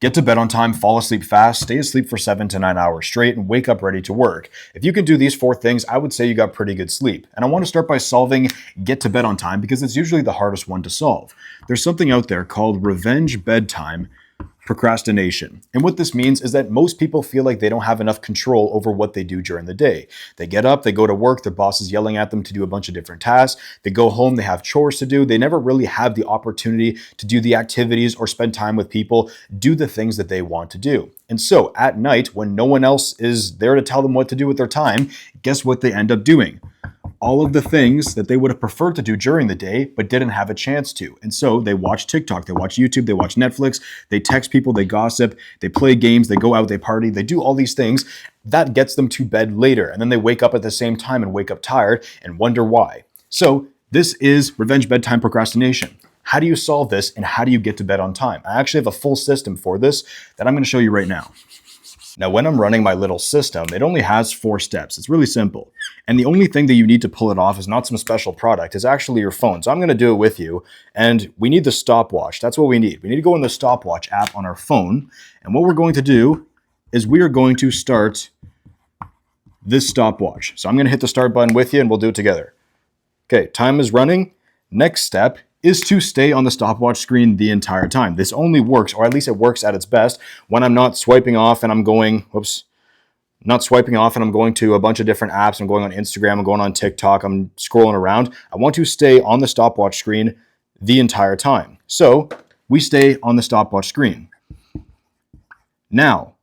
Get to bed on time, fall asleep fast, stay asleep for 7 to 9 hours straight, and wake up ready to work. If you can do these 4 things, I would say you got pretty good sleep. And I want to start by solving get to bed on time because it's usually the hardest one to solve. There's something out there called revenge bedtime procrastination. And what this means is that most people feel like they don't have enough control over what they do during the day. They get up, they go to work, their boss is yelling at them to do a bunch of different tasks. They go home, they have chores to do. They never really have the opportunity to do the activities or spend time with people, do the things that they want to do. And so at night, when no one else is there to tell them what to do with their time, guess what they end up doing? All of the things that they would have preferred to do during the day, but didn't have a chance to. And so they watch TikTok, they watch YouTube, they watch Netflix, they text people, they gossip, they play games, they go out, they party, they do all these things. That gets them to bed later. And then they wake up at the same time and wake up tired and wonder why. So this is revenge bedtime procrastination. How do you solve this and how do you get to bed on time? I actually have a full system for this that I'm going to show you right now. Now, when I'm running my little system, it only has 4 steps. It's really simple. And the only thing that you need to pull it off is not some special product. It's actually your phone. So I'm going to do it with you. And we need the stopwatch. That's what we need. We need to go in the stopwatch app on our phone. And what we're going to do is we are going to start this stopwatch. So I'm going to hit the start button with you and we'll do it together. Okay, time is running. Next step is to stay on the stopwatch screen the entire time. This only works, or at least it works at its best, when I'm not swiping off and I'm going, not swiping off and I'm going to a bunch of different apps. I'm going on Instagram, I'm going on TikTok, I'm scrolling around. I want to stay on the stopwatch screen the entire time. So we stay on the stopwatch screen. Now,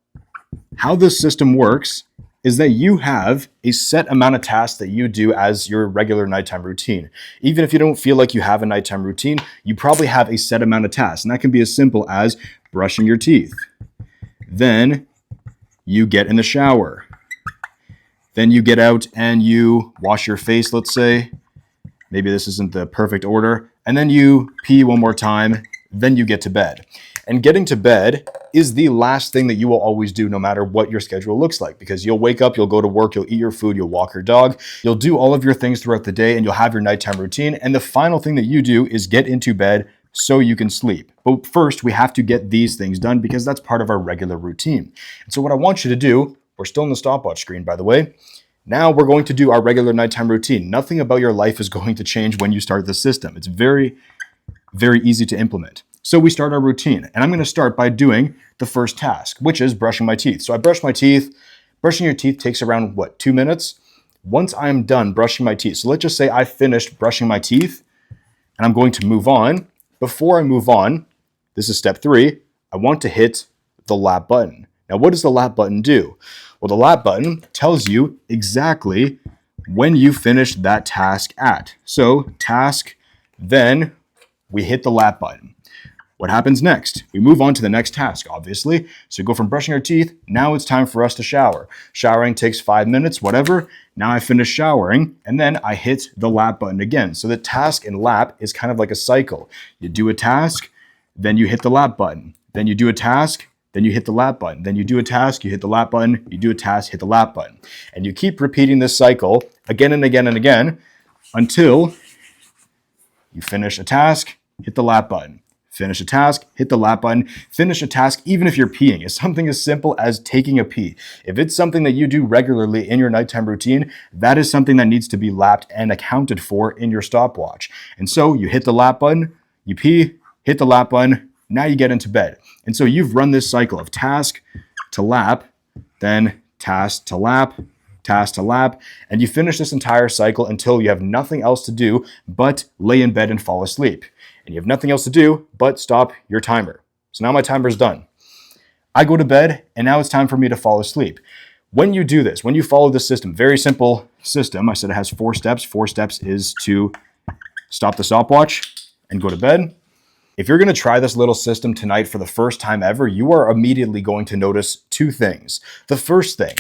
how this system works is that you have a set amount of tasks that you do as your regular nighttime routine. Even if you don't feel like you have a nighttime routine, you probably have a set amount of tasks. And that can be as simple as brushing your teeth. Then you get in the shower. Then you get out and you wash your face, let's say. Maybe this isn't the perfect order. And then you pee one more time. Then you get to bed. And getting to bed is the last thing that you will always do no matter what your schedule looks like, because you'll wake up, you'll go to work, you'll eat your food, you'll walk your dog, you'll do all of your things throughout the day and you'll have your nighttime routine. And the final thing that you do is get into bed so you can sleep. But first, we have to get these things done because that's part of our regular routine. And so what I want you to do, we're still in the stopwatch screen, by the way. Now we're going to do our regular nighttime routine. Nothing about your life is going to change when you start the system. It's very, very easy to implement. So we start our routine, and I'm going to start by doing the first task, which is brushing my teeth. So I brush my teeth. Brushing your teeth takes around, 2 minutes? Once I'm done brushing my teeth, so let's just say I finished brushing my teeth, and I'm going to move on. Before I move on, this is step 3, I want to hit the lap button. Now, what does the lap button do? Well, the lap button tells you exactly when you finish that task at. So task, then we hit the lap button. What happens next? We move on to the next task, obviously. So we go from brushing our teeth, now it's time for us to shower. Showering takes 5 minutes, whatever. Now I finish showering, and then I hit the lap button again. So the task and lap is kind of like a cycle. You do a task, then you hit the lap button. Then you do a task, then you hit the lap button. Then you do a task, you hit the lap button. You do a task, hit the lap button. And you keep repeating this cycle again and again and again until you finish a task, hit the lap button. Finish a task, hit the lap button, finish a task, even if you're peeing. It's something as simple as taking a pee. If it's something that you do regularly in your nighttime routine, that is something that needs to be lapped and accounted for in your stopwatch. And so you hit the lap button, you pee, hit the lap button, now you get into bed. And so you've run this cycle of task to lap, then task to lap, and you finish this entire cycle until you have nothing else to do but lay in bed and fall asleep. And you have nothing else to do but stop your timer. So now my timer's done. I go to bed, and now it's time for me to fall asleep. When you do this, when you follow this system, very simple system, I said it has 4 steps. 4 steps is to stop the stopwatch and go to bed. If you're going to try this little system tonight for the first time ever, you are immediately going to notice 2 things. The first thing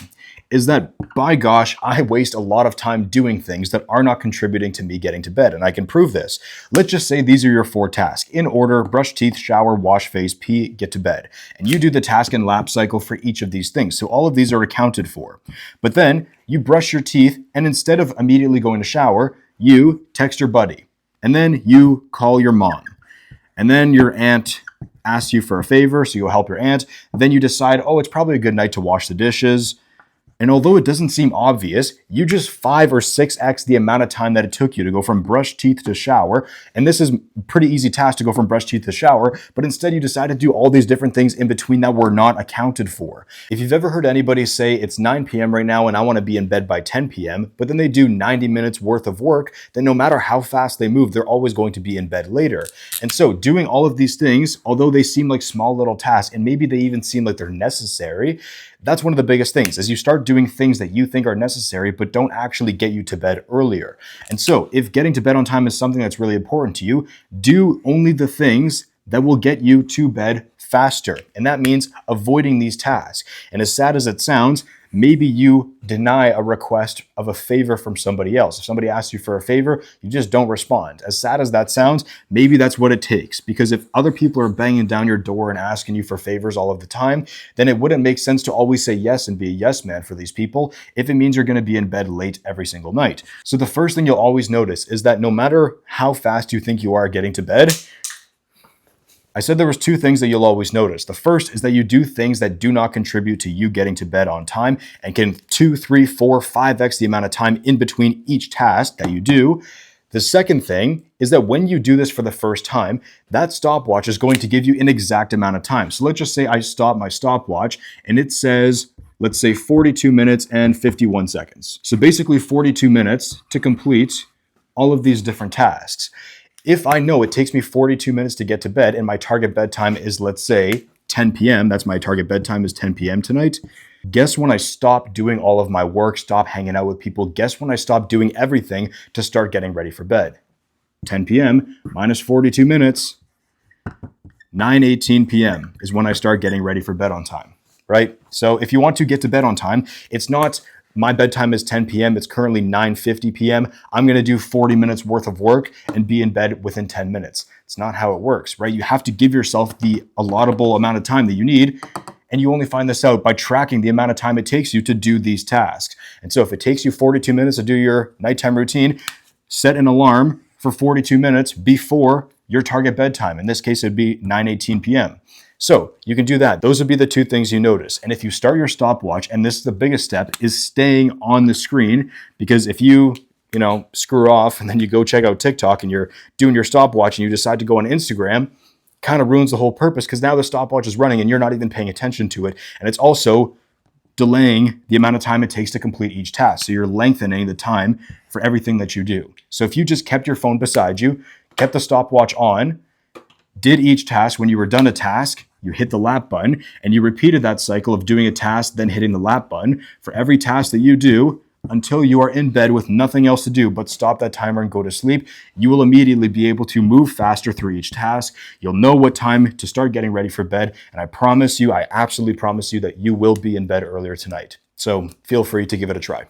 is that, by gosh, I waste a lot of time doing things that are not contributing to me getting to bed, and I can prove this. Let's just say these are your 4 tasks. In order: brush teeth, shower, wash face, pee, get to bed. And you do the task and lap cycle for each of these things, so all of these are accounted for. But then you brush your teeth, and instead of immediately going to shower, you text your buddy, and then you call your mom, and then your aunt asks you for a favor, so you'll help your aunt. Then you decide, oh, it's probably a good night to wash the dishes. And although it doesn't seem obvious, you just 5 or 6x the amount of time that it took you to go from brush teeth to shower. And this is a pretty easy task to go from brush teeth to shower, but instead you decide to do all these different things in between that were not accounted for. If you've ever heard anybody say it's 9 p.m. right now and I want to be in bed by 10 p.m., but then they do 90 minutes worth of work, then no matter how fast they move, they're always going to be in bed later. And so doing all of these things, although they seem like small little tasks, and maybe they even seem like they're necessary, that's one of the biggest things, is you start doing things that you think are necessary but don't actually get you to bed earlier. And so if getting to bed on time is something that's really important to you, do only the things that will get you to bed faster. And that means avoiding these tasks. And as sad as it sounds, maybe you deny a request of a favor from somebody else. If somebody asks you for a favor, you just don't respond. As sad as that sounds, maybe that's what it takes. Because if other people are banging down your door and asking you for favors all of the time, then it wouldn't make sense to always say yes and be a yes man for these people if it means you're going to be in bed late every single night. So the first thing you'll always notice is that no matter how fast you think you are getting to bed, I said there was 2 things that you'll always notice. The first is that you do things that do not contribute to you getting to bed on time and can 2, 3, 4, 5x the amount of time in between each task that you do. The second thing is that when you do this for the first time, that stopwatch is going to give you an exact amount of time. So let's just say I stop my stopwatch and it says, let's say 42 minutes and 51 seconds. So basically 42 minutes to complete all of these different tasks. If I know it takes me 42 minutes to get to bed and my target bedtime is, let's say, 10 p.m., that's my target bedtime is 10 p.m. tonight, guess when I stop doing all of my work, stop hanging out with people, guess when I stop doing everything to start getting ready for bed? 10 p.m. minus 42 minutes, 9:18 p.m. is when I start getting ready for bed on time, right? So if you want to get to bed on time, it's not my bedtime is 10 p.m. It's currently 9:50 p.m. I'm going to do 40 minutes worth of work and be in bed within 10 minutes. It's not how it works, right? You have to give yourself the allotable amount of time that you need. And you only find this out by tracking the amount of time it takes you to do these tasks. And so if it takes you 42 minutes to do your nighttime routine, set an alarm for 42 minutes before your target bedtime. In this case, it'd be 9:18 p.m. So you can do that. Those would be the 2 things you notice. And if you start your stopwatch, and this is the biggest step, is staying on the screen, because if you screw off and then you go check out TikTok and you're doing your stopwatch and you decide to go on Instagram, kind of ruins the whole purpose, because now the stopwatch is running and you're not even paying attention to it. And it's also delaying the amount of time it takes to complete each task. So you're lengthening the time for everything that you do. So if you just kept your phone beside you, kept the stopwatch on, did each task, when you were done a task, you hit the lap button, and you repeated that cycle of doing a task, then hitting the lap button for every task that you do until you are in bed with nothing else to do but stop that timer and go to sleep, you will immediately be able to move faster through each task. You'll know what time to start getting ready for bed. And I absolutely promise you that you will be in bed earlier tonight. So feel free to give it a try.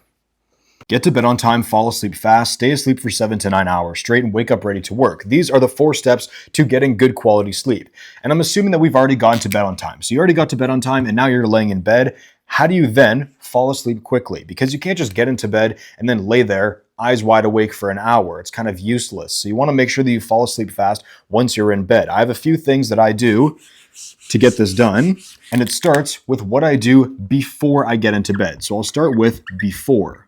Get to bed on time, fall asleep fast, stay asleep for 7 to 9 hours straight, and wake up ready to work. These are the 4 steps to getting good quality sleep. And I'm assuming that we've already gotten to bed on time. So you already got to bed on time and now you're laying in bed. How do you then fall asleep quickly? Because you can't just get into bed and then lay there eyes wide awake for an hour. It's kind of useless. So you want to make sure that you fall asleep fast once you're in bed. I have a few things that I do to get this done, and it starts with what I do before I get into bed. So I'll start with before.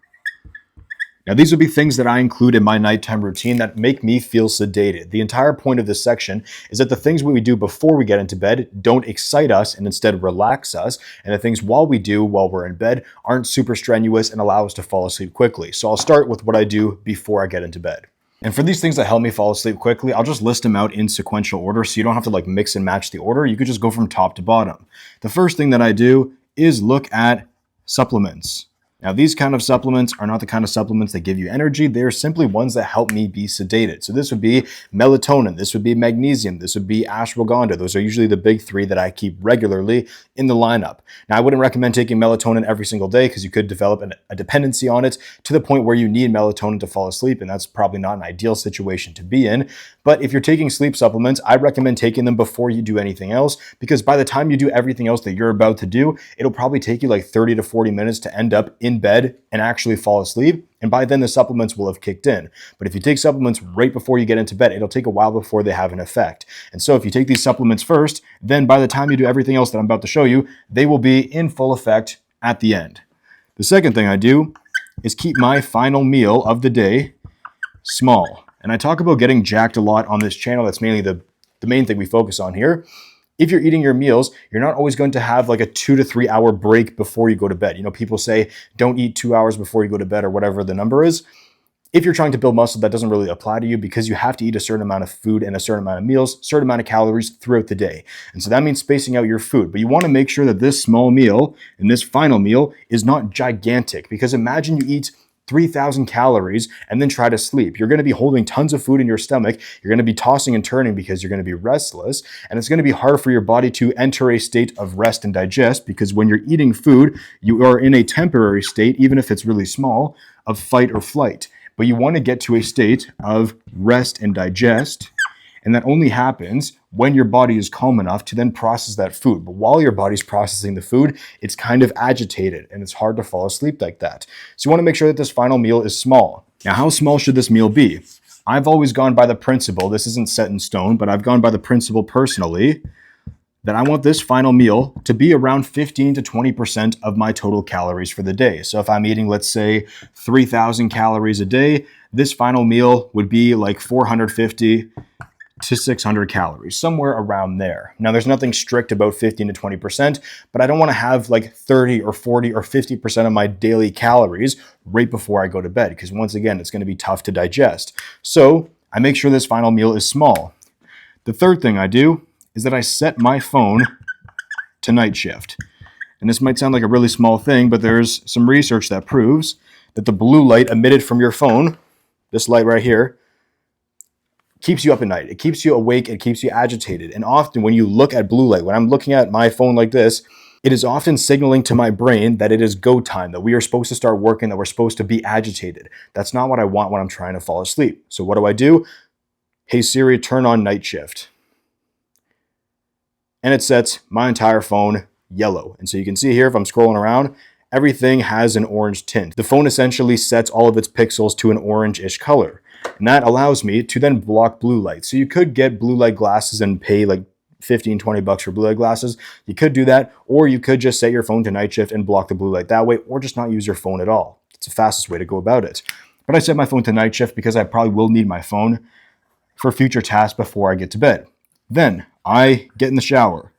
Now, these would be things that I include in my nighttime routine that make me feel sedated. The entire point of this section is that the things we do before we get into bed don't excite us and instead relax us. And the things while we're in bed aren't super strenuous and allow us to fall asleep quickly. So I'll start with what I do before I get into bed. And for these things that help me fall asleep quickly, I'll just list them out in sequential order so you don't have to mix and match the order. You could just go from top to bottom. The first thing that I do is look at supplements. Now, these kind of supplements are not the kind of supplements that give you energy. They're simply ones that help me be sedated. So this would be melatonin, this would be magnesium, this would be ashwagandha. Those are usually the big 3 that I keep regularly in the lineup. Now, I wouldn't recommend taking melatonin every single day because you could develop a dependency on it to the point where you need melatonin to fall asleep, and that's probably not an ideal situation to be in. But if you're taking sleep supplements, I recommend taking them before you do anything else, because by the time you do everything else that you're about to do, it'll probably take you 30 to 40 minutes to end up in bed and actually fall asleep. And by then the supplements will have kicked in. But if you take supplements right before you get into bed, it'll take a while before they have an effect. And so if you take these supplements first, then by the time you do everything else that I'm about to show you, they will be in full effect at the end. The second thing I do is keep my final meal of the day small. And I talk about getting jacked a lot on this channel. That's mainly the main thing we focus on here. If you're eating your meals, you're not always going to have like a 2 to 3 hour break before you go to bed. You know, people say don't eat 2 hours before you go to bed or whatever the number is. If you're trying to build muscle, that doesn't really apply to you because you have to eat a certain amount of food and a certain amount of meals, certain amount of calories throughout the day. And so that means spacing out your food. But you want to make sure that this small meal and this final meal is not gigantic, because imagine you eat 3,000 calories and then try to sleep. You're going to be holding tons of food in your stomach. You're going to be tossing and turning because you're going to be restless. And it's going to be hard for your body to enter a state of rest and digest, because when you're eating food, you are in a temporary state, even if it's really small, of fight or flight. But you want to get to a state of rest and digest. And that only happens when your body is calm enough to then process that food. But while your body's processing the food, it's kind of agitated and it's hard to fall asleep like that. So you want to make sure that this final meal is small. Now, how small should this meal be? I've always gone by the principle, this isn't set in stone, but I've gone by the principle personally that I want this final meal to be around 15 to 20% of my total calories for the day. So if I'm eating, let's say, 3,000 calories a day, this final meal would be like 450 to 600 calories, somewhere around there. Now, there's nothing strict about 15 to 20%, but I don't want to have like 30 or 40 or 50% of my daily calories right before I go to bed, because once again, it's going to be tough to digest. So I make sure this final meal is small. The third thing I do is that I set my phone to night shift. And this might sound like a really small thing, but there's some research that proves that the blue light emitted from your phone, this light right here, keeps you up at night. It keeps you awake. It keeps you agitated. And often when you look at blue light, when I'm looking at my phone like this, it is often signaling to my brain that it is go time, that we are supposed to start working, that we're supposed to be agitated. That's not what I want when I'm trying to fall asleep. So what do? Hey Siri, turn on night shift. And it sets my entire phone yellow. And so you can see here, if I'm scrolling around, everything has an orange tint. The phone essentially sets all of its pixels to an orange-ish color. And that allows me to then block blue light. So you could get blue light glasses and pay like 15, 20 bucks for blue light glasses. You could do that, or you could just set your phone to night shift and block the blue light that way, or just not use your phone at all. It's the fastest way to go about it. But I set my phone to night shift because I probably will need my phone for future tasks before I get to bed. Then I get in the shower.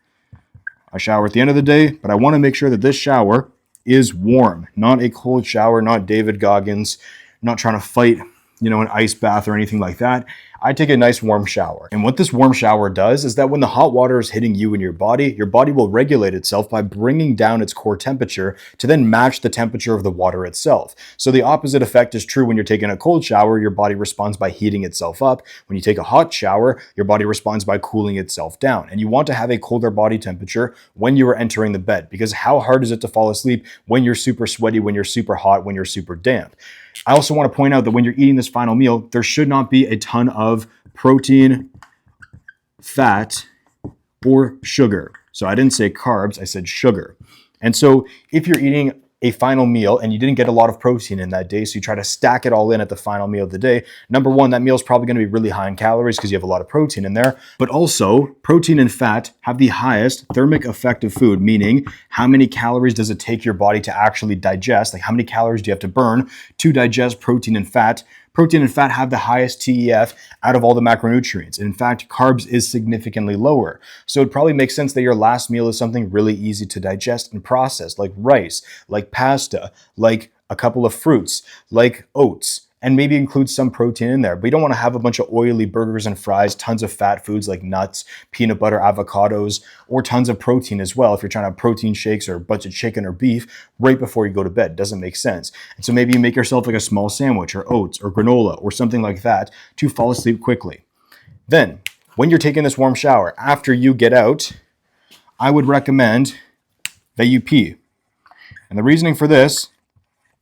I shower at the end of the day, but I want to make sure that this shower is warm, not a cold shower, not David Goggins, not trying to fight, an ice bath or anything like that. I take a nice warm shower. And what this warm shower does is that when the hot water is hitting you and your body will regulate itself by bringing down its core temperature to then match the temperature of the water itself. So the opposite effect is true when you're taking a cold shower. Your body responds by heating itself up. When you take a hot shower, your body responds by cooling itself down. And you want to have a colder body temperature when you are entering the bed, because how hard is it to fall asleep when you're super sweaty, when you're super hot, when you're super damp? I also want to point out that when you're eating this final meal, there should not be a ton of protein, fat, or sugar. So I didn't say carbs, I said sugar. And so if you're eating a final meal and you didn't get a lot of protein in that day, so you try to stack it all in at the final meal of the day, number one, that meal is probably going to be really high in calories because you have a lot of protein in there. But also, protein and fat have the highest thermic effect of food, meaning how many calories does it take your body to actually digest? Like how many calories do you have to burn to digest protein and fat? Protein and fat have the highest TEF out of all the macronutrients. In fact, carbs is significantly lower. So it probably makes sense that your last meal is something really easy to digest and process, like rice, like pasta, like a couple of fruits, like oats, and maybe include some protein in there. But you don't want to have a bunch of oily burgers and fries, tons of fat foods like nuts, peanut butter, avocados, or tons of protein as well. If you're trying to have protein shakes or a bunch of chicken or beef right before you go to bed, doesn't make sense. And so maybe you make yourself like a small sandwich or oats or granola or something like that to fall asleep quickly. Then, when you're taking this warm shower, after you get out, I would recommend that you pee. And the reasoning for this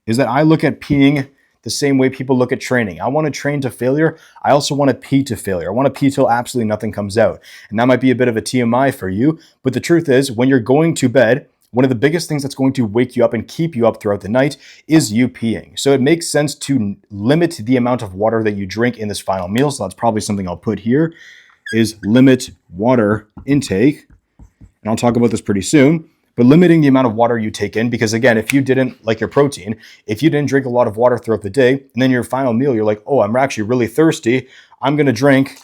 is that I look at peeing the same way people look at training. I want to train to failure. I also want to pee to failure. I want to pee till absolutely nothing comes out. And that might be a bit of a TMI for you, but the truth is when you're going to bed, one of the biggest things that's going to wake you up and keep you up throughout the night is you peeing. So it makes sense to limit the amount of water that you drink in this final meal. So that's probably something I'll put here, is limit water intake. And I'll talk about this pretty soon. But limiting the amount of water you take in, because again, if you didn't, like your protein, if you didn't drink a lot of water throughout the day, and then your final meal, you're like, oh, I'm actually really thirsty, I'm going to drink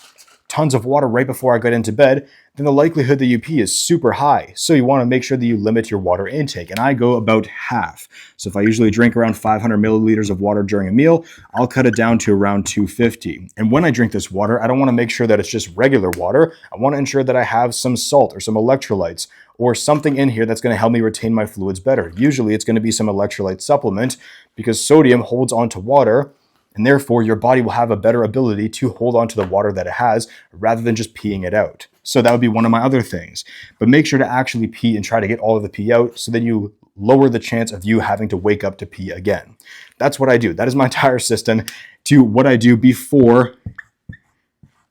tons of water right before I get into bed, then the likelihood that you pee is super high. So you want to make sure that you limit your water intake. And I go about half. So if I usually drink around 500 milliliters of water during a meal, I'll cut it down to around 250. And when I drink this water, I don't want to make sure that it's just regular water. I want to ensure that I have some salt or some electrolytes or something in here that's going to help me retain my fluids better. Usually it's going to be some electrolyte supplement because sodium holds onto water, and therefore your body will have a better ability to hold on to the water that it has rather than just peeing it out. So that would be one of my other things. But make sure to actually pee and try to get all of the pee out so then you lower the chance of you having to wake up to pee again. That's what I do. That is my entire system to what I do before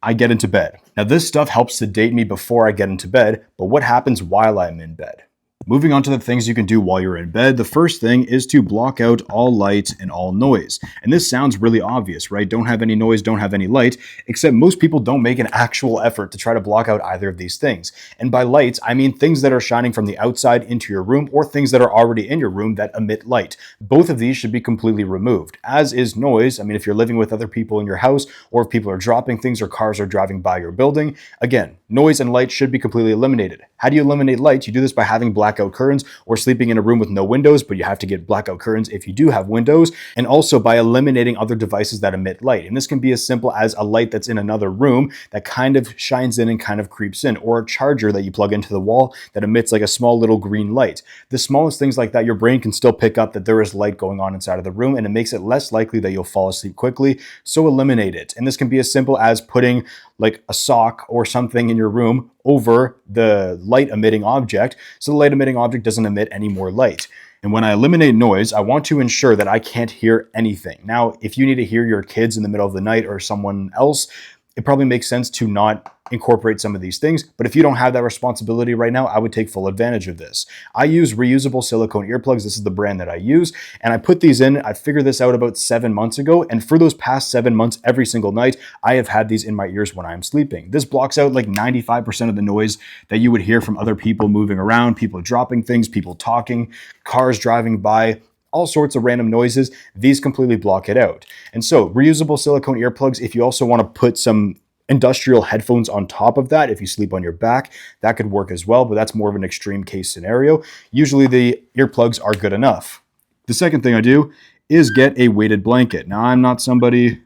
I get into bed. Now this stuff helps sedate me before I get into bed, but what happens while I'm in bed? Moving on to the things you can do while you're in bed, the first thing is to block out all light and all noise. And this sounds really obvious, right? Don't have any noise, don't have any light, except most people don't make an actual effort to try to block out either of these things. And by lights, I mean things that are shining from the outside into your room or things that are already in your room that emit light. Both of these should be completely removed, as is noise. I mean, if you're living with other people in your house or if people are dropping things or cars are driving by your building, again, noise and light should be completely eliminated. How do you eliminate light? You do this by having blackout curtains or sleeping in a room with no windows, but you have to get blackout curtains if you do have windows, and also by eliminating other devices that emit light. And this can be as simple as a light that's in another room that kind of shines in and kind of creeps in, or a charger that you plug into the wall that emits like a small little green light. The smallest things like that, your brain can still pick up that there is light going on inside of the room, and it makes it less likely that you'll fall asleep quickly, so eliminate it. And this can be as simple as putting like a sock or something in your room over the light emitting object, so the light emitting object doesn't emit any more light. And when I eliminate noise, I want to ensure that I can't hear anything. Now, if you need to hear your kids in the middle of the night or someone else, it probably makes sense to not incorporate some of these things. But if you don't have that responsibility right now, I would take full advantage of this. I use reusable silicone earplugs. This is the brand that I use. And I put these in. I figured this out about 7 months ago. And for those past 7 months, every single night, I have had these in my ears when I'm sleeping. This blocks out like 95% of the noise that you would hear from other people moving around, people dropping things, people talking, cars driving by, all sorts of random noises. These completely block it out. And so reusable silicone earplugs, if you also want to put some industrial headphones on top of that, if you sleep on your back, that could work as well, but that's more of an extreme case scenario. Usually the earplugs are good enough. The second thing I do is get a weighted blanket. Now, I'm not somebody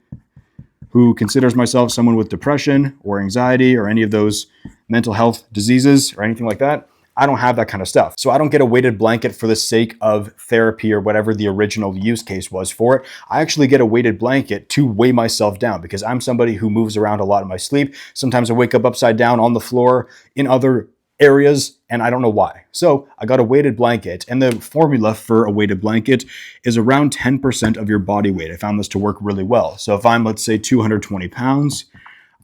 who considers myself someone with depression or anxiety or any of those mental health diseases or anything like that. I don't have that kind of stuff. So I don't get a weighted blanket for the sake of therapy or whatever the original use case was for it. I actually get a weighted blanket to weigh myself down because I'm somebody who moves around a lot in my sleep. Sometimes I wake up upside down on the floor in other areas and I don't know why. So I got a weighted blanket, and the formula for a weighted blanket is around 10% of your body weight. I found this to work really well. So if I'm, let's say, 220 pounds,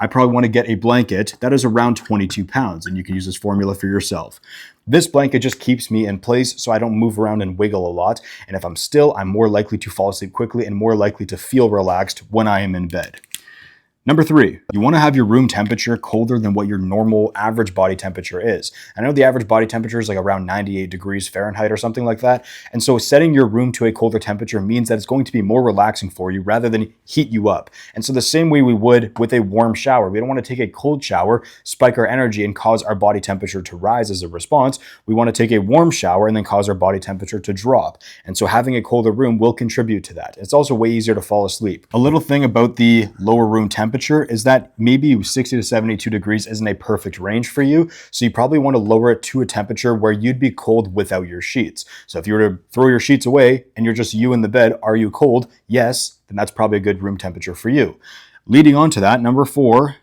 I probably want to get a blanket that is around 22 pounds, and you can use this formula for yourself. This blanket just keeps me in place so I don't move around and wiggle a lot, and if I'm still, I'm more likely to fall asleep quickly and more likely to feel relaxed when I am in bed. Number 3, you want to have your room temperature colder than what your normal average body temperature is. I know the average body temperature is like around 98 degrees Fahrenheit or something like that. And so setting your room to a colder temperature means that it's going to be more relaxing for you rather than heat you up. And so the same way we would with a warm shower, we don't want to take a cold shower, spike our energy and cause our body temperature to rise as a response. We want to take a warm shower and then cause our body temperature to drop. And so having a colder room will contribute to that. It's also way easier to fall asleep. A little thing about the lower room temperature is that maybe 60 to 72 degrees isn't a perfect range for you. So you probably want to lower it to a temperature where you'd be cold without your sheets. So if you were to throw your sheets away and you're just you in the bed, are you cold? Yes, then that's probably a good room temperature for you. Leading on to that, number 4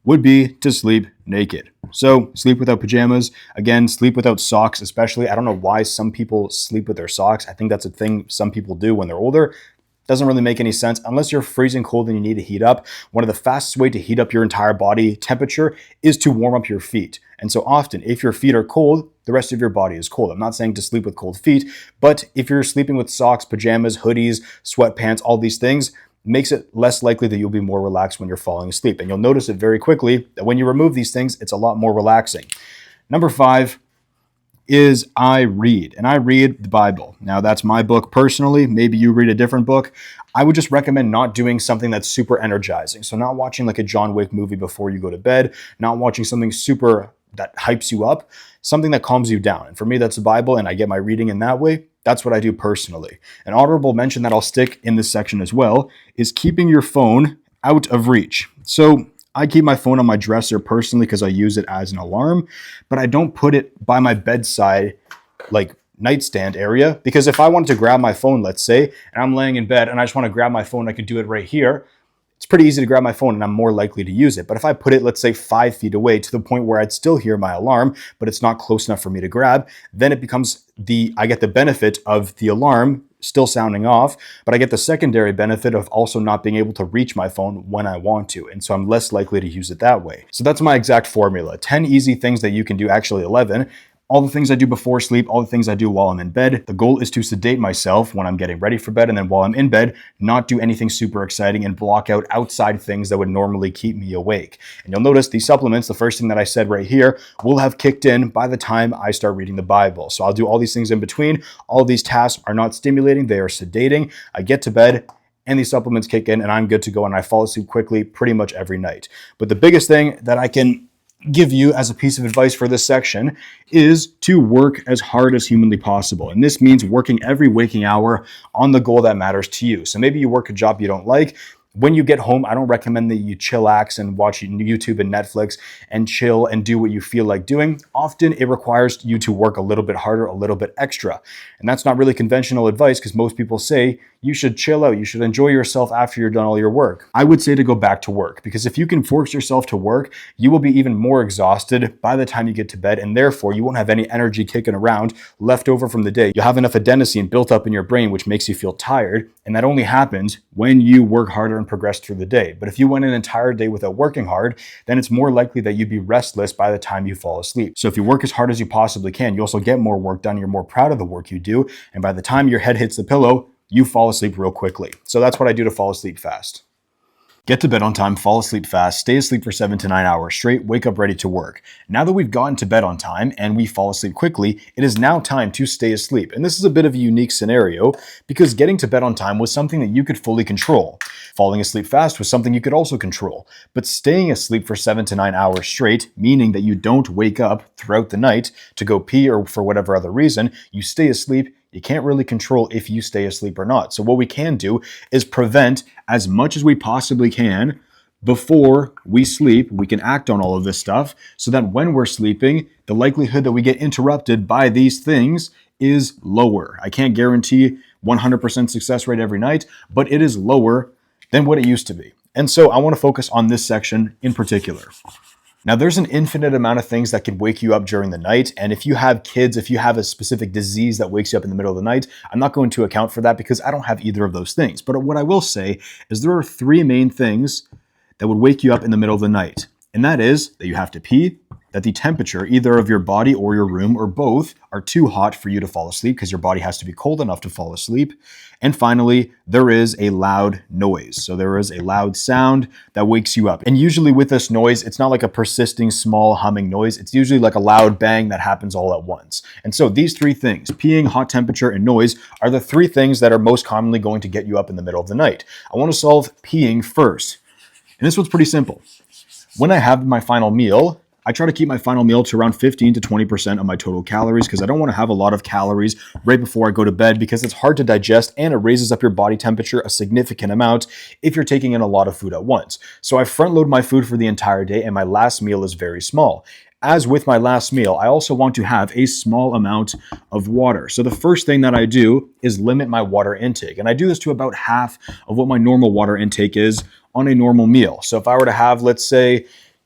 would be to sleep naked. So sleep without pajamas. Again, sleep without socks, especially. I don't know why some people sleep with their socks. I think that's a thing some people do when they're older. Doesn't really make any sense unless you're freezing cold and you need to heat up. One of the fastest way to heat up your entire body temperature is to warm up your feet. And so often, if your feet are cold, the rest of your body is cold. I'm not saying to sleep with cold feet, but if you're sleeping with socks, pajamas, hoodies, sweatpants, all these things, makes it less likely that you'll be more relaxed when you're falling asleep. And you'll notice it very quickly that when you remove these things, it's a lot more relaxing. Number 5 is I read, and I read the Bible. Now, that's my book personally. Maybe you read a different book. I would just recommend not doing something that's super energizing. So not watching like a John Wick movie before you go to bed, not watching something super that hypes you up, something that calms you down. And for me, that's the Bible, and I get my reading in that way. That's what I do personally. An honorable mention that I'll stick in this section as well is keeping your phone out of reach. So I keep my phone on my dresser personally because I use it as an alarm, but I don't put it by my bedside, like nightstand area, because if I wanted to grab my phone, let's say, and I'm laying in bed and I just want to grab my phone, I could do it right here. It's pretty easy to grab my phone and I'm more likely to use it. But if I put it, let's say 5 feet away to the point where I'd still hear my alarm, but it's not close enough for me to grab, then it becomes I get the benefit of the alarm still sounding off, but I get the secondary benefit of also not being able to reach my phone when I want to. And so I'm less likely to use it that way. So that's my exact formula. 10 easy things that you can do, actually 11. All the things I do before sleep, all the things I do while I'm in bed. The goal is to sedate myself when I'm getting ready for bed, and then while I'm in bed, not do anything super exciting and block out outside things that would normally keep me awake. And you'll notice these supplements, the first thing that I said right here, will have kicked in by the time I start reading the Bible. So I'll do all these things in between. All these tasks are not stimulating, they are sedating. I get to bed, and these supplements kick in, and I'm good to go, and I fall asleep quickly pretty much every night. But the biggest thing that I can give you as a piece of advice for this section is to work as hard as humanly possible. And this means working every waking hour on the goal that matters to you. So maybe you work a job you don't like. When you get home, I don't recommend that you chillax and watch YouTube and Netflix and chill and do what you feel like doing. Often it requires you to work a little bit harder, a little bit extra. And that's not really conventional advice because most people say you should chill out, you should enjoy yourself after you're done all your work. I would say to go back to work, because if you can force yourself to work, you will be even more exhausted by the time you get to bed, and therefore you won't have any energy kicking around left over from the day. You'll have enough adenosine built up in your brain, which makes you feel tired, and that only happens when you work harder and progress through the day. But if you went an entire day without working hard, then it's more likely that you'd be restless by the time you fall asleep. So if you work as hard as you possibly can, you also get more work done, you're more proud of the work you do, and by the time your head hits the pillow, you fall asleep real quickly. So that's what I do to fall asleep fast. Get to bed on time, fall asleep fast, stay asleep for 7 to 9 hours straight, wake up ready to work. Now that we've gotten to bed on time and we fall asleep quickly, it is now time to stay asleep. And this is a bit of a unique scenario because getting to bed on time was something that you could fully control. Falling asleep fast was something you could also control. But staying asleep for 7 to 9 hours straight, meaning that you don't wake up throughout the night to go pee or for whatever other reason, you stay asleep. You can't really control if you stay asleep or not. So what we can do is prevent as much as we possibly can before we sleep. We can act on all of this stuff so that when we're sleeping, the likelihood that we get interrupted by these things is lower. I can't guarantee 100% success rate every night, but it is lower than what it used to be. And so I want to focus on this section in particular. Now, there's an infinite amount of things that can wake you up during the night. And if you have kids, if you have a specific disease that wakes you up in the middle of the night, I'm not going to account for that because I don't have either of those things. But what I will say is there are 3 main things that would wake you up in the middle of the night. And that is that you have to pee, that the temperature, either of your body or your room or both, are too hot for you to fall asleep because your body has to be cold enough to fall asleep. And finally, there is a loud noise. So there is a loud sound that wakes you up. And usually with this noise, it's not like a persisting small humming noise. It's usually like a loud bang that happens all at once. And so these 3 things, peeing, hot temperature, and noise, are the 3 things that are most commonly going to get you up in the middle of the night. I want to solve peeing first. And this one's pretty simple. When I have my final meal, I try to keep my final meal to around 15 to 20% of my total calories because I don't want to have a lot of calories right before I go to bed because it's hard to digest and it raises up your body temperature a significant amount if you're taking in a lot of food at once. So I front load my food for the entire day and my last meal is very small. As with my last meal, I also want to have a small amount of water. So the first thing that I do is limit my water intake. And I do this to about half of what my normal water intake is on a normal meal. So if I were to have, let's say,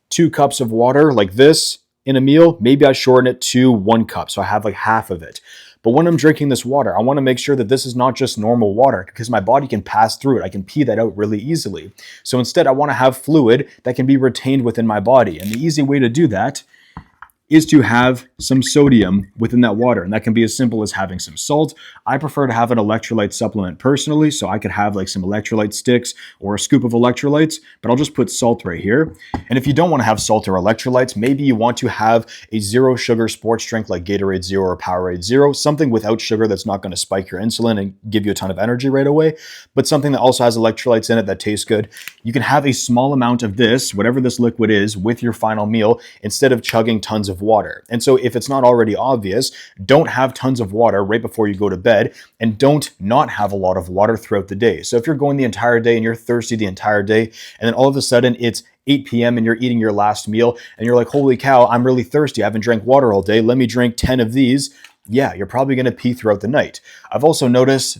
2 cups of water like this in a meal, maybe I shorten it to 1 cup. So I have like half of it. But when I'm drinking this water, I want to make sure that this is not just normal water because my body can pass through it. I can pee that out really easily. So instead, I want to have fluid that can be retained within my body. And the easy way to do that is to have some sodium within that water. And that can be as simple as having some salt. I prefer to have an electrolyte supplement personally, so I could have like some electrolyte sticks or a scoop of electrolytes, but I'll just put salt right here. And if you don't want to have salt or electrolytes, maybe you want to have a zero sugar sports drink like Gatorade Zero or Powerade Zero, something without sugar that's not going to spike your insulin and give you a ton of energy right away, but something that also has electrolytes in it that tastes good. You can have a small amount of this, whatever this liquid is, with your final meal instead of chugging tons of water. And so if it's not already obvious, don't have tons of water right before you go to bed, and don't not have a lot of water throughout the day. So if you're going the entire day and you're thirsty the entire day, and then all of a sudden it's 8 p.m. and you're eating your last meal and you're like, holy cow, I'm really thirsty. I haven't drank water all day. Let me drink 10 of these. Yeah, you're probably going to pee throughout the night. I've also noticed,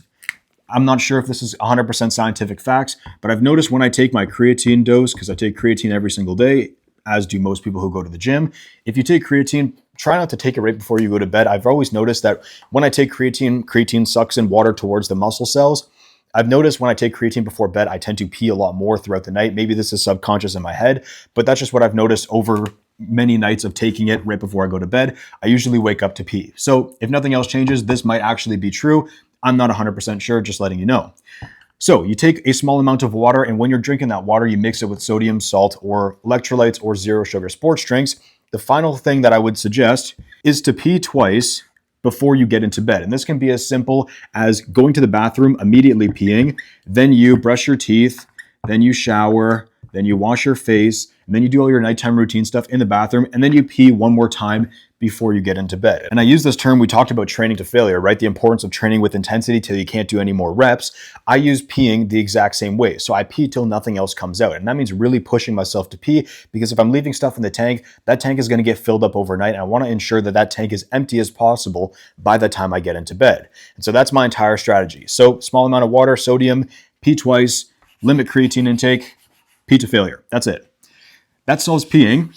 I'm not sure if this is 100% scientific facts, but I've noticed when I take my creatine dose, because I take creatine every single day, as do most people who go to the gym. If you take creatine, try not to take it right before you go to bed. I've always noticed that when I take creatine sucks in water towards the muscle cells. I've noticed when I take creatine before bed, I tend to pee a lot more throughout the night. Maybe this is subconscious in my head, but that's just what I've noticed over many nights of taking it right before I go to bed. I usually wake up to pee. So if nothing else changes, this might actually be true. I'm not 100% sure, just letting you know. So you take a small amount of water, and when you're drinking that water, you mix it with sodium, salt, or electrolytes, or zero sugar sports drinks. The final thing that I would suggest is to pee twice before you get into bed. And this can be as simple as going to the bathroom, immediately peeing, then you brush your teeth, then you shower, then you wash your face, and then you do all your nighttime routine stuff in the bathroom, and then you pee one more time before you get into bed. And I use this term, we talked about training to failure, right? The importance of training with intensity till you can't do any more reps. I use peeing the exact same way. So I pee till nothing else comes out. And that means really pushing myself to pee, because if I'm leaving stuff in the tank, that tank is going to get filled up overnight. And I want to ensure that that tank is empty as possible by the time I get into bed. And so that's my entire strategy. So small amount of water, sodium, pee twice, limit creatine intake, pee to failure. That's it. That solves peeing.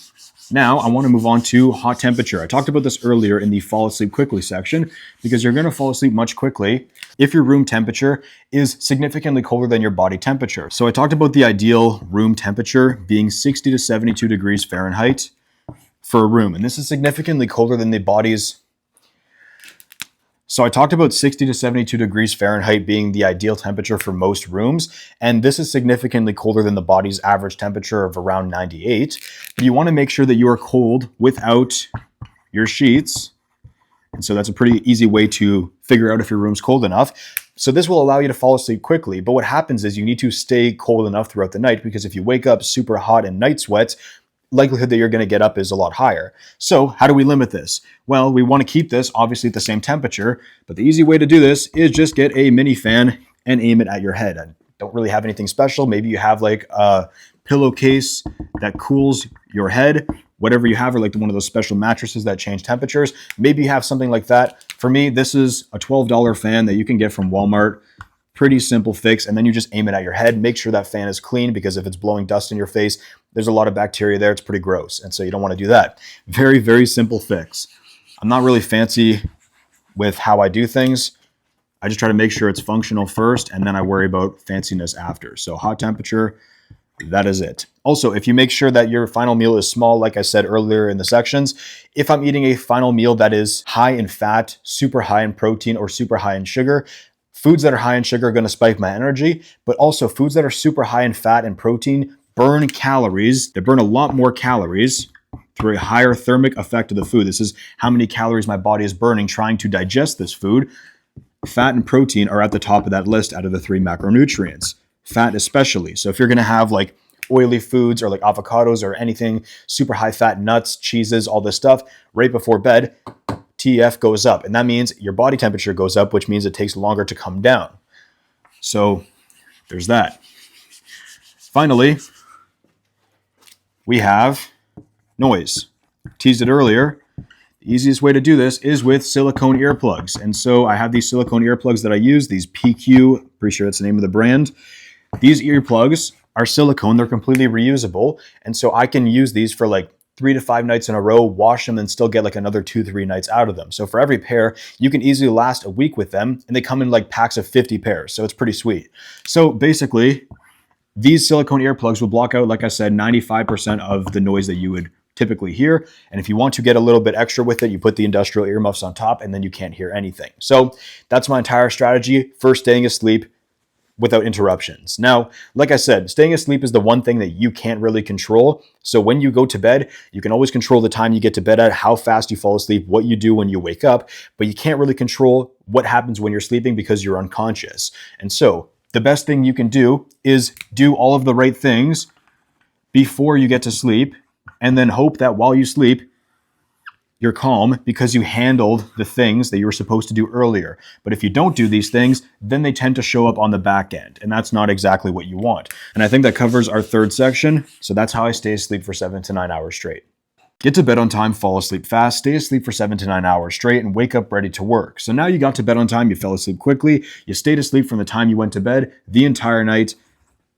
Now I want to move on to hot temperature. I talked about this earlier in the fall asleep quickly section, because you're going to fall asleep much quickly if your room temperature is significantly colder than your body temperature. So I talked about the ideal room temperature being 60 to 72 degrees Fahrenheit for a room. And this is significantly colder than the body's. So I talked about 60 to 72 degrees Fahrenheit being the ideal temperature for most rooms, and this is significantly colder than the body's average temperature of around 98. But you want to make sure that you are cold without your sheets, and so that's a pretty easy way to figure out if your room's cold enough. So this will allow you to fall asleep quickly, but what happens is you need to stay cold enough throughout the night, because if you wake up super hot and night sweats, likelihood that you're going to get up is a lot higher. So how do we limit this? Well, we want to keep this obviously at the same temperature, but the easy way to do this is just get a mini fan and aim it at your head. I don't really have anything special. Maybe you have like a pillowcase that cools your head, whatever you have, or like one of those special mattresses that change temperatures. Maybe you have something like that. For me, this is a $12 fan that you can get from Walmart. Pretty simple fix. And then you just aim it at your head. Make sure that fan is clean, because if it's blowing dust in your face, there's a lot of bacteria there. It's pretty gross. And so you don't want to do that. Very, very simple fix. I'm not really fancy with how I do things. I just try to make sure it's functional first, and then I worry about fanciness after. So hot temperature, that is it. Also, if you make sure that your final meal is small, like I said earlier in the sections, if I'm eating a final meal that is high in fat, super high in protein, or super high in sugar, foods that are high in sugar are going to spike my energy, but also foods that are super high in fat and protein burn calories. They burn a lot more calories through a higher thermic effect of the food. This is how many calories my body is burning trying to digest this food. Fat and protein are at the top of that list out of the 3 macronutrients. Fat especially. So if you're going to have like oily foods or like avocados or anything super high fat, nuts, cheeses, all this stuff, right before bed, TF goes up. And that means your body temperature goes up, which means it takes longer to come down. So there's that. Finally, we have noise. Teased it earlier. The easiest way to do this is with silicone earplugs. And so I have these silicone earplugs that I use, these PQ, pretty sure that's the name of the brand. These earplugs are silicone, they're completely reusable. And so I can use these for like 3 to 5 nights in a row, wash them, and still get like another 2-3 nights out of them. So for every pair, you can easily last a week with them, and they come in like packs of 50 pairs. So it's pretty sweet. So basically, these silicone earplugs will block out, like I said, 95% of the noise that you would typically hear. And if you want to get a little bit extra with it, you put the industrial earmuffs on top and then you can't hear anything. So that's my entire strategy for staying asleep without interruptions. Now, like I said, staying asleep is the one thing that you can't really control. So when you go to bed, you can always control the time you get to bed at, how fast you fall asleep, what you do when you wake up, but you can't really control what happens when you're sleeping because you're unconscious. And so the best thing you can do is do all of the right things before you get to sleep, and then hope that while you sleep, you're calm because you handled the things that you were supposed to do earlier. But if you don't do these things, then they tend to show up on the back end, and that's not exactly what you want. And I think that covers our third section. So that's how I stay asleep for 7 to 9 hours straight. Get to bed on time, fall asleep fast, stay asleep for 7 to 9 hours straight, and wake up ready to work. So now you got to bed on time, you fell asleep quickly, you stayed asleep from the time you went to bed the entire night.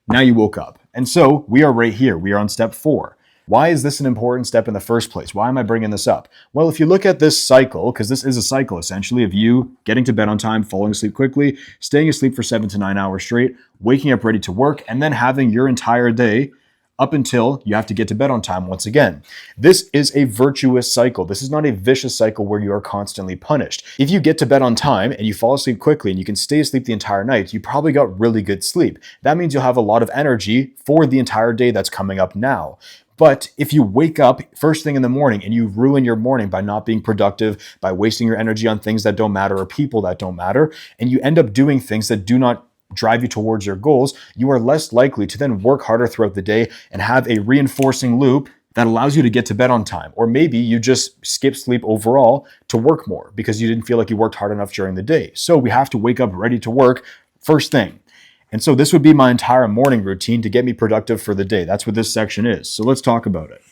Now you woke up. And so we are right here. We are on step 4. Why is this an important step in the first place? Why am I bringing this up? Well, if you look at this cycle, because this is a cycle essentially of you getting to bed on time, falling asleep quickly, staying asleep for 7 to 9 hours straight, waking up ready to work, and then having your entire day up until you have to get to bed on time once again. This is a virtuous cycle. This is not a vicious cycle where you are constantly punished. If you get to bed on time and you fall asleep quickly and you can stay asleep the entire night, you probably got really good sleep. That means you'll have a lot of energy for the entire day that's coming up now. But if you wake up first thing in the morning and you ruin your morning by not being productive, by wasting your energy on things that don't matter or people that don't matter, and you end up doing things that do not drive you towards your goals, you are less likely to then work harder throughout the day and have a reinforcing loop that allows you to get to bed on time. Or maybe you just skip sleep overall to work more because you didn't feel like you worked hard enough during the day. So we have to wake up ready to work first thing. And so this would be my entire morning routine to get me productive for the day. That's what this section is. So let's talk about it.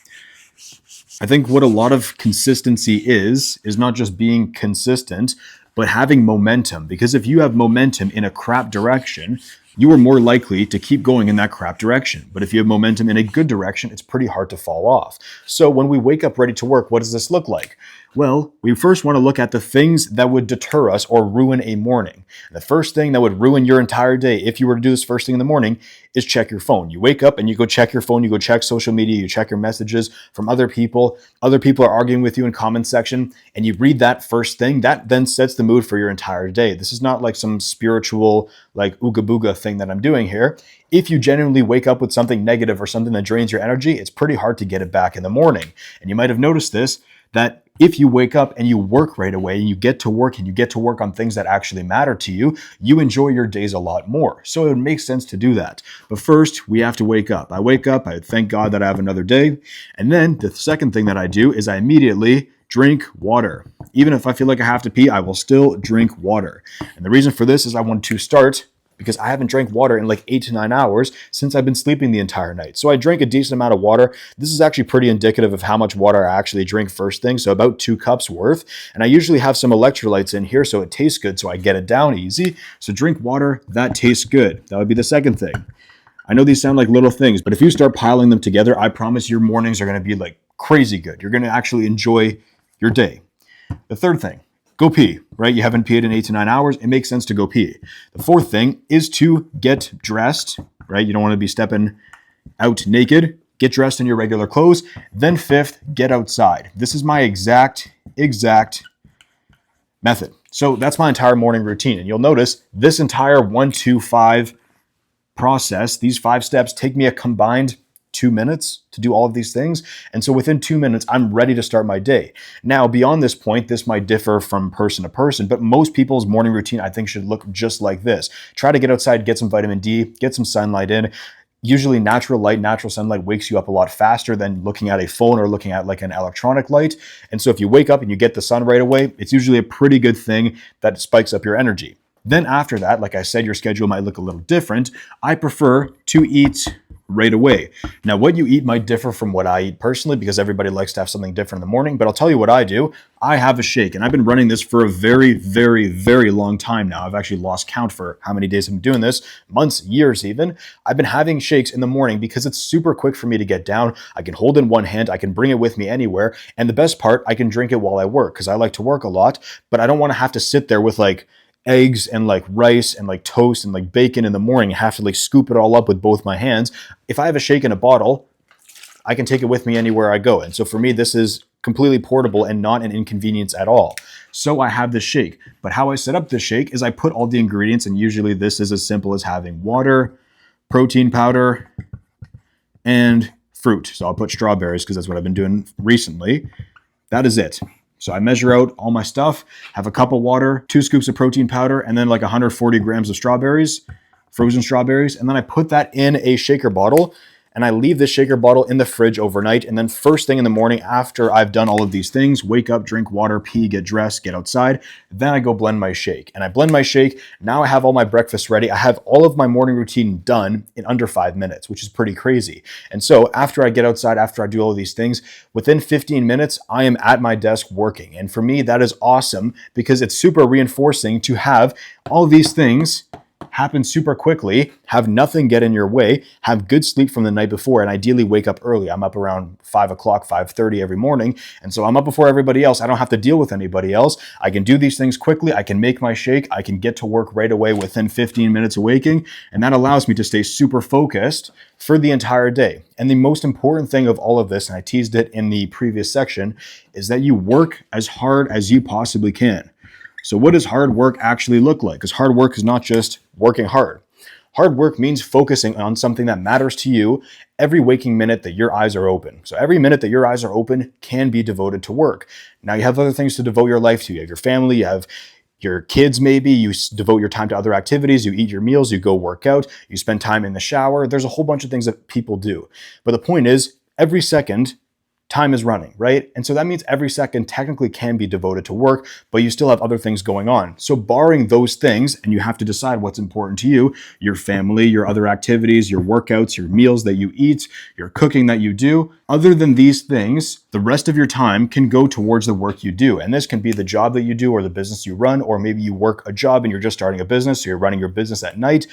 I think what a lot of consistency is not just being consistent, but having momentum. Because if you have momentum in a crap direction, you are more likely to keep going in that crap direction. But if you have momentum in a good direction, it's pretty hard to fall off. So when we wake up ready to work, what does this look like? Well, we first want to look at the things that would deter us or ruin a morning. And the first thing that would ruin your entire day, if you were to do this first thing in the morning, is check your phone. You wake up and you go check your phone, you go check social media, you check your messages from other people. Other people are arguing with you in comment section, and you read that first thing. That then sets the mood for your entire day. This is not like some spiritual, like ooga booga thing that I'm doing here. If you genuinely wake up with something negative or something that drains your energy, it's pretty hard to get it back in the morning. And you might have noticed this, that if you wake up and you work right away and you get to work on things that actually matter to you, you enjoy your days a lot more. So it would make sense to do that. But first, we have to wake up. I wake up, I thank God that I have another day. And then the second thing that I do is I immediately drink water. Even if I feel like I have to pee, I will still drink water. And the reason for this is I want to start because I haven't drank water in like 8 to 9 hours since I've been sleeping the entire night. So I drank a decent amount of water. This is actually pretty indicative of how much water I actually drink first thing. So about 2 cups worth. And I usually have some electrolytes in here so it tastes good. So I get it down easy. So drink water, that tastes good. That would be the second thing. I know these sound like little things, but if you start piling them together, I promise your mornings are going to be like crazy good. You're going to actually enjoy your day. The third thing, go pee, right? You haven't peed in 8 to 9 hours. It makes sense to go pee. The fourth thing is to get dressed, right? You don't want to be stepping out naked. Get dressed in your regular clothes. Then fifth, get outside. This is my exact method. So that's my entire morning routine. And you'll notice this entire 1, 2, 5 process, these 5 steps take me a combined 2 minutes to do all of these things. And so within 2 minutes, I'm ready to start my day. Now, beyond this point, this might differ from person to person, but most people's morning routine, I think, should look just like this. Try to get outside, get some vitamin D, get some sunlight in. Usually natural light, natural sunlight wakes you up a lot faster than looking at a phone or looking at like an electronic light. And so if you wake up and you get the sun right away, it's usually a pretty good thing that spikes up your energy. Then after that, like I said, your schedule might look a little different. I prefer to eat right away. Now, what you eat might differ from what I eat personally because everybody likes to have something different in the morning, but I'll tell you what I do. I have a shake, and I've been running this for a very, very, very long time now. I've actually lost count for how many days I've been doing this, months, years even. I've been having shakes in the morning because it's super quick for me to get down. I can hold in one hand, I can bring it with me anywhere, and the best part, I can drink it while I work because I like to work a lot, but I don't want to have to sit there with like eggs and like rice and like toast and like bacon in the morning. I have to like scoop it all up with both my hands. If I have a shake in a bottle, I can take it with me anywhere I go. And so for me, this is completely portable and not an inconvenience at all. So I have this shake. But how I set up this shake is I put all the ingredients, and usually this is as simple as having water, protein powder, and fruit. So I'll put strawberries because that's what I've been doing recently. That is it. So I measure out all my stuff, have a cup of water, 2 scoops of protein powder, and then like 140 grams of strawberries, frozen strawberries. And then I put that in a shaker bottle, and I leave this shaker bottle in the fridge overnight. And then first thing in the morning, after I've done all of these things, wake up, drink water, pee, get dressed, get outside, then I go blend my shake. And I blend my shake. Now I have all my breakfast ready. I have all of my morning routine done in under 5 minutes, which is pretty crazy. And so after I get outside, after I do all of these things, within 15 minutes, I am at my desk working. And for me, that is awesome because it's super reinforcing to have all of these things happen super quickly, have nothing get in your way, have good sleep from the night before, and ideally wake up early. I'm up around 5 o'clock, 5:30 every morning. And so I'm up before everybody else. I don't have to deal with anybody else. I can do these things quickly. I can make my shake. I can get to work right away within 15 minutes of waking. And that allows me to stay super focused for the entire day. And the most important thing of all of this, and I teased it in the previous section, is that you work as hard as you possibly can. So what does hard work actually look like? Because hard work is not just working hard. Hard work means focusing on something that matters to you every waking minute that your eyes are open. So every minute that your eyes are open can be devoted to work. Now you have other things to devote your life to. You have your family, you have your kids maybe, you devote your time to other activities, you eat your meals, you go work out, you spend time in the shower. There's a whole bunch of things that people do. But the point is, every second, time is running, right? And so that means every second technically can be devoted to work, but you still have other things going on. So barring those things, and you have to decide what's important to you, your family, your other activities, your workouts, your meals that you eat, your cooking that you do, other than these things, the rest of your time can go towards the work you do. And this can be the job that you do or the business you run, or maybe you work a job and you're just starting a business, so you're running your business at night.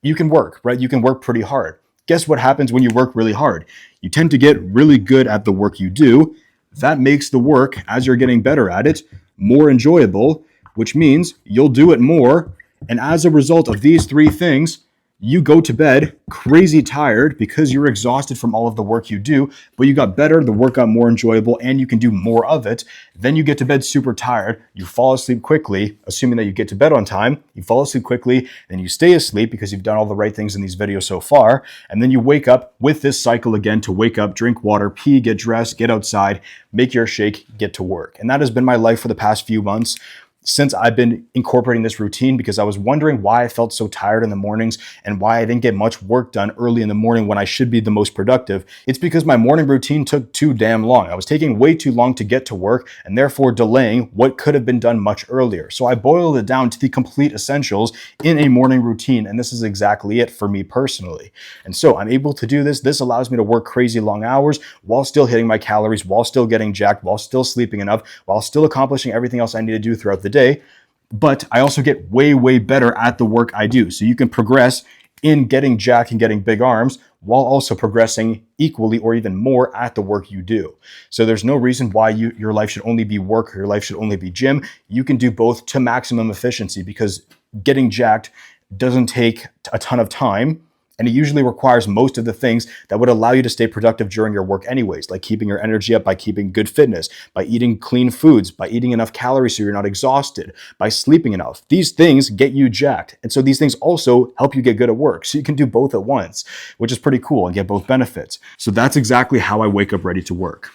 You can work, right? You can work pretty hard. Guess what happens when you work really hard? You tend to get really good at the work you do. That makes the work, as you're getting better at it, more enjoyable, which means you'll do it more. And as a result of these 3 things, you go to bed crazy tired because you're exhausted from all of the work you do, but you got better, the work got more enjoyable, and you can do more of it. Then you get to bed super tired, you fall asleep quickly, assuming that you get to bed on time, you fall asleep quickly, then you stay asleep because you've done all the right things in these videos so far, and then you wake up with this cycle again to wake up, drink water, pee, get dressed, get outside, make your shake, get to work. And that has been my life for the past few months, since I've been incorporating this routine, because I was wondering why I felt so tired in the mornings and why I didn't get much work done early in the morning when I should be the most productive. It's because my morning routine took too damn long. I was taking way too long to get to work and therefore delaying what could have been done much earlier. So I boiled it down to the complete essentials in a morning routine, and this is exactly it for me personally. And so I'm able to do this. This allows me to work crazy long hours while still hitting my calories, while still getting jacked, while still sleeping enough, while still accomplishing everything else I need to do throughout the day. But I also get way, way better at the work I do. So you can progress in getting jacked and getting big arms while also progressing equally or even more at the work you do. So there's no reason why your life should only be work or your life should only be gym. You can do both to maximum efficiency, because getting jacked doesn't take a ton of time. And it usually requires most of the things that would allow you to stay productive during your work anyways, like keeping your energy up by keeping good fitness, by eating clean foods, by eating enough calories so you're not exhausted, by sleeping enough. These things get you jacked. And so these things also help you get good at work. So you can do both at once, which is pretty cool and get both benefits. So that's exactly how I wake up ready to work.